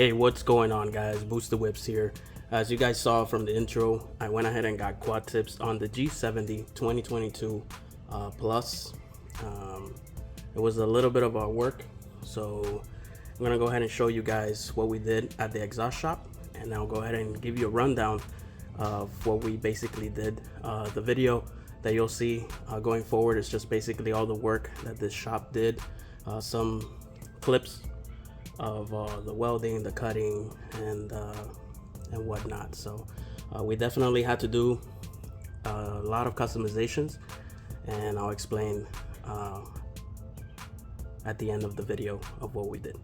Hey, what's going on, guys? Boost the Whips here. As you guys saw from the intro, I went ahead and got quad tips on the G70 2022 Plus. It was a little bit of our work, so I'm gonna go ahead and show you guys what we did at the exhaust shop, and I'll go ahead and give you a rundown of what we basically did. The video that you'll see going forward is just basically all the work that this shop did, some clips of the welding, the cutting, and whatnot. So we definitely had to do a lot of customizations, and I'll explain at the end of the video of what we did.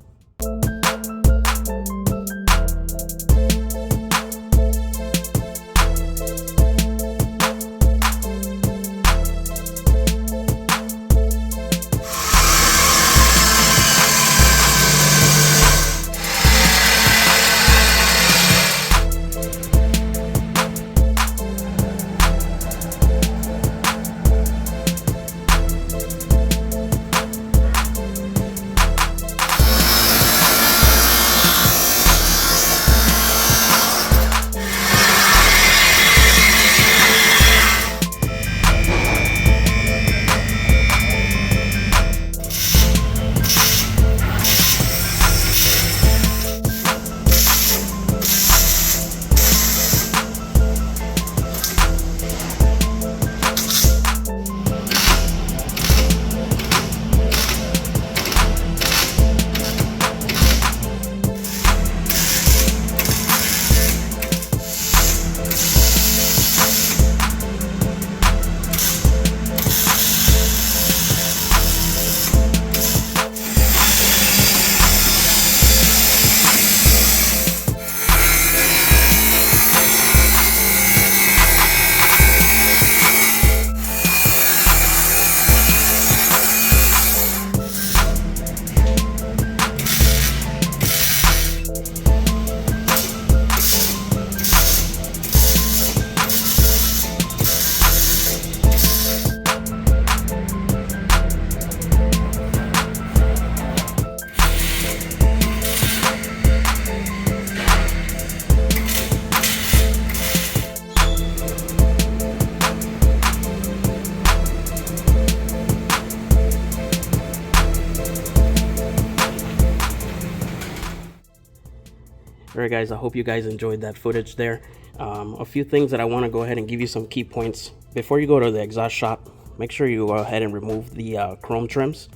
Alright guys, I hope you guys enjoyed that footage there. A few things that I want to go ahead and give you some key points. Before you go to the exhaust shop, make sure you go ahead and remove the chrome trims.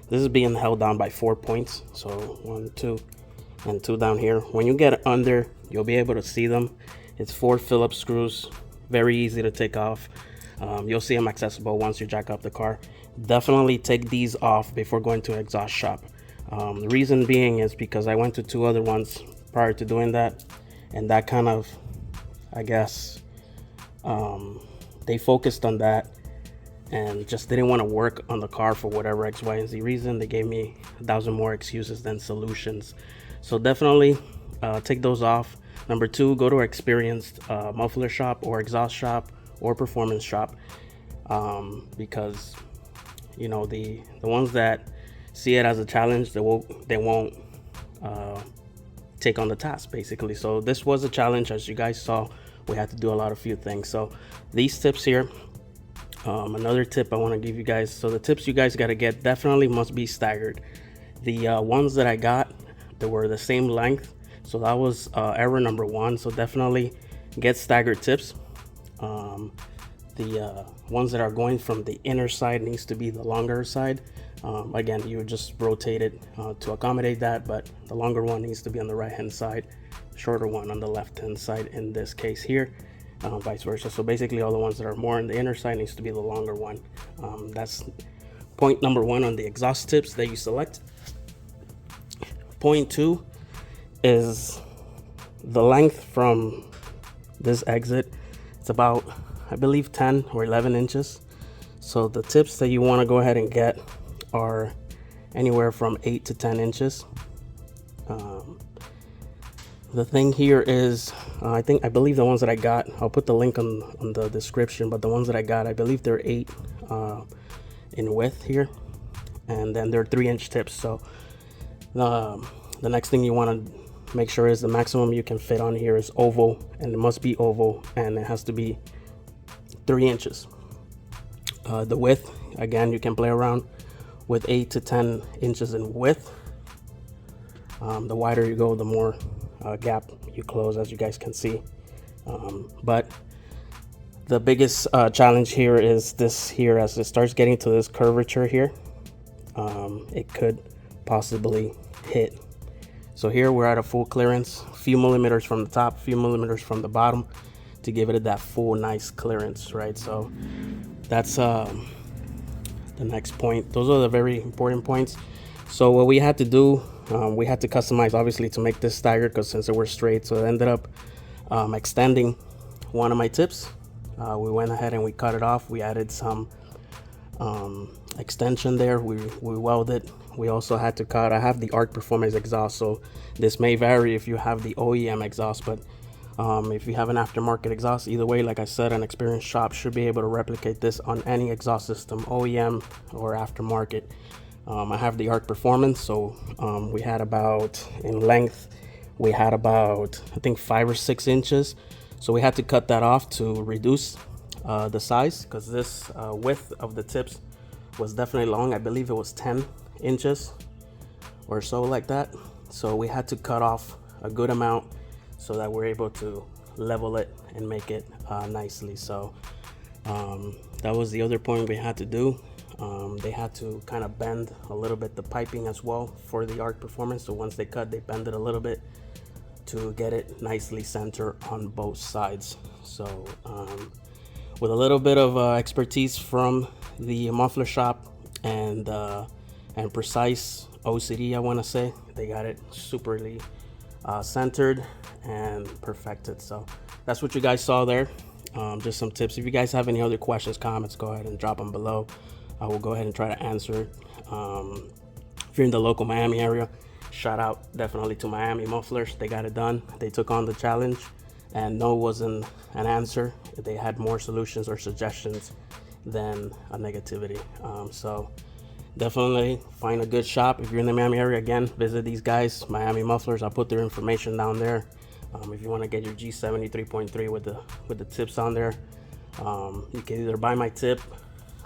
This is being held down by 4 points, so 1, 2, and 2 down here. When you get under, you'll be able to see them. It's 4 Phillips screws, very easy to take off. You'll see them accessible once you jack up the car. Definitely take these off before going to an exhaust shop. The reason being is because I went to 2 other ones prior to doing that, and that kind of, I guess, they focused on that and just didn't want to work on the car for whatever X, Y, and Z reason. They gave me 1,000 more excuses than solutions. So definitely take those off. Number 2, go to an experienced muffler shop or exhaust shop or performance shop, because you know the ones that see it as a challenge, they won't take on the task basically. So this was a challenge. As you guys saw, we had to do a lot of few things. So these tips here, another tip I want to give you guys. So the tips you guys got to get definitely must be staggered. The ones that I got, they were the same length, so that was error number 1. So definitely get staggered tips. The ones that are going from the inner side needs to be the longer side. Again, you would just rotate it to accommodate that, but the longer one needs to be on the right hand side, the shorter one on the left hand side in this case here, vice versa. So basically all the ones that are more on the inner side needs to be the longer one. That's point number 1 on the exhaust tips that you select. Point 2 is the length from this exit. It's about, I believe, 10 or 11 inches. So the tips that you want to go ahead and get are anywhere from 8 to 10 inches. The thing here is, I believe the ones that I got, I'll put the link on the description, but the ones that I got, I believe they're 8 in width here, and then they're 3-inch tips. So the next thing you want to make sure is the maximum you can fit on here is oval, and it must be oval, and it has to be 3 inches. The width, again, you can play around with 8 to 10 inches in width. The wider you go, the more gap you close, as you guys can see. But the biggest challenge here is this here. As it starts getting to this curvature here, it could possibly hit. So here we're at a full clearance, a few millimeters from the top, a few millimeters from the bottom to give it that full nice clearance, right? So that's the next point. Those are the very important points. So what we had to do, we had to customize obviously to make this staggered, because since it were straight, so it ended up extending one of my tips. We went ahead and we cut it off. We added some extension there. We welded. We also had to cut, I have the Arc Performance exhaust, so this may vary if you have the OEM exhaust, but if you have an aftermarket exhaust, either way, like I said, an experienced shop should be able to replicate this on any exhaust system, OEM or aftermarket. I have the Arc Performance, so we had about, in length, we had about, I think 5 or 6 inches. So we had to cut that off to reduce the size, because this width of the tips was definitely long. I believe it was 10 inches or so, like that. So we had to cut off a good amount so that we're able to level it and make it nicely. So that was the other point we had to do. They had to kind of bend a little bit the piping as well for the Arc Performance. So once they cut, they bend it a little bit to get it nicely centered on both sides. So with a little bit of expertise from the muffler shop and precise OCD, I want to say, they got it superly centered and perfected. So that's what you guys saw there. Just some tips. If you guys have any other questions, comments, go ahead and drop them below. I will go ahead and try to answer it. If you're in the local Miami area, shout out definitely to Miami Mufflers. They got it done. They took on the challenge, and no wasn't an answer. They had more solutions or suggestions than a negativity. So definitely find a good shop. If you're in the Miami area, again, visit these guys, Miami Mufflers. I'll put their information down there. If you want to get your G70 3.3 with the tips on there, you can either buy my tip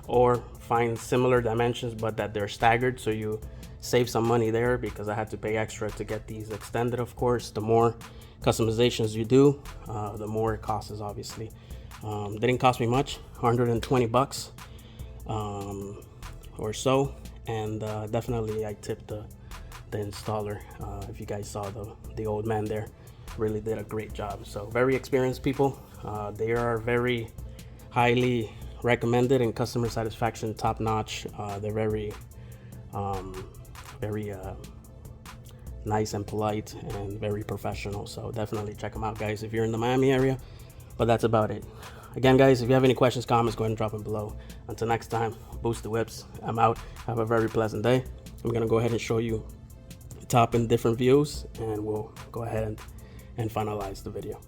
or find similar dimensions, but that they're staggered, so you save some money there, because I had to pay extra to get these extended. Of course, the more customizations you do, the more it costs, obviously. Didn't cost me much, 120 bucks or so, and definitely I tipped the installer. If you guys saw the old man there, really did a great job. So very experienced people. They are very highly recommended, and customer satisfaction top notch. They're very nice and polite and very professional. So definitely check them out, guys, if you're in the Miami area. But that's about it. Again, guys, if you have any questions, comments, go ahead and drop them below. Until next time, boost the whips. I'm out. Have a very pleasant day. I'm gonna go ahead and show you the top in different views, and we'll go ahead and finalize the video.